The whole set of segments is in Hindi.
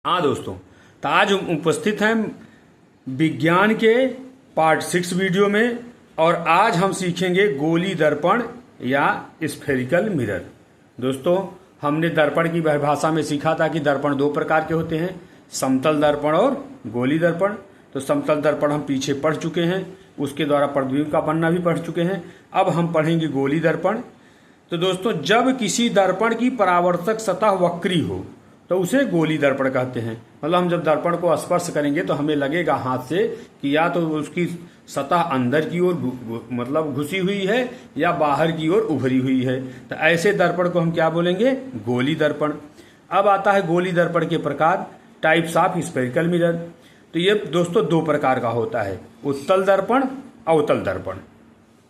हाँ दोस्तों, तो आज हम उपस्थित हैं विज्ञान के पार्ट 6 वीडियो में। और आज हम सीखेंगे गोली दर्पण या स्फेरिकल मिरर। दोस्तों, हमने दर्पण की परिभाषा में सीखा था कि दर्पण दो प्रकार के होते हैं, समतल दर्पण और गोली दर्पण। तो समतल दर्पण हम पीछे पढ़ चुके हैं, उसके द्वारा प्रतिबिंब का बनना भी पढ़ चुके हैं। अब हम पढ़ेंगे गोली दर्पण। तो दोस्तों, जब किसी दर्पण की परावर्तक सतह वक्री हो तो उसे गोली दर्पण कहते हैं। मतलब हम जब दर्पण को स्पर्श करेंगे तो हमें लगेगा हाथ से कि या तो उसकी सतह अंदर की ओर मतलब घुसी हुई है या बाहर की ओर उभरी हुई है। तो ऐसे दर्पण को हम क्या बोलेंगे? गोली दर्पण। अब आता है गोली दर्पण के प्रकार, टाइप्स ऑफ स्फेरिकल मिरर। तो ये दोस्तों दो प्रकार का होता है, उत्तल दर्पण, अवतल दर्पण।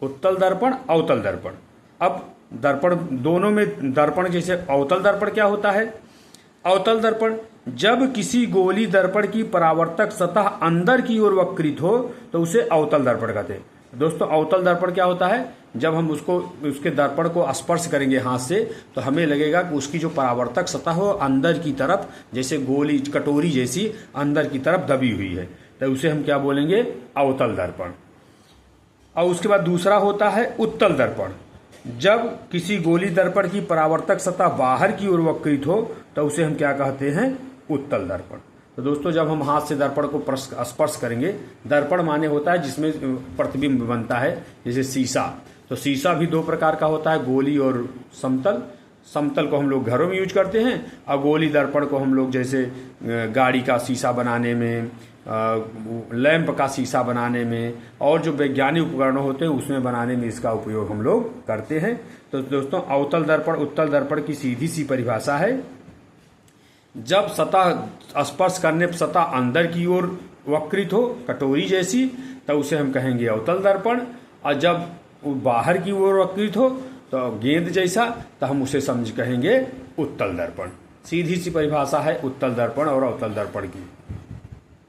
उत्तल दर्पण, अवतल दर्पण। अब दर्पण दोनों में दर्पण जैसे अवतल दर्पण क्या होता है? अवतल दर्पण, जब किसी गोली दर्पण की परावर्तक सतह अंदर की ओर वक्रित हो तो उसे अवतल दर्पण कहते हैं। दोस्तों, अवतल दर्पण क्या होता है? जब हम उसके दर्पण को स्पर्श करेंगे हाथ से तो हमें लगेगा कि उसकी जो परावर्तक सतह हो अंदर की तरफ, जैसे गोली कटोरी जैसी अंदर की तरफ दबी हुई है, तो उसे हम क्या बोलेंगे? अवतल दर्पण। और उसके बाद दूसरा होता है उत्तल दर्पण। जब किसी गोली दर्पण की परावर्तक सतह बाहर की ओर वक्रित हो तो उसे हम क्या कहते हैं? उत्तल दर्पण। तो दोस्तों, जब हम हाथ से दर्पण को स्पर्श करेंगे, दर्पण माने होता है जिसमें प्रतिबिंब बनता है, जैसे शीशा। तो शीशा भी दो प्रकार का होता है, गोली और समतल। समतल को हम लोग घरों में यूज करते हैं और गोली दर्पण को हम लोग जैसे गाड़ी का शीशा बनाने में, लैंप का शीशा बनाने में और जो वैज्ञानिक उपकरण होते हैं उसमें बनाने में इसका उपयोग हम लोग करते हैं। तो दोस्तों, अवतल दर्पण उत्तल दर्पण की सीधी सी परिभाषा है, जब सतह स्पर्श करने पर सतह अंदर की ओर वक्रित हो कटोरी जैसी तो उसे हम कहेंगे अवतल दर्पण। और जब बाहर की ओर वक्रित हो तो गेंद जैसा तो हम उसे समझ कहेंगे उत्तल दर्पण। सीधी सी परिभाषा है उत्तल दर्पण और अवतल दर्पण की।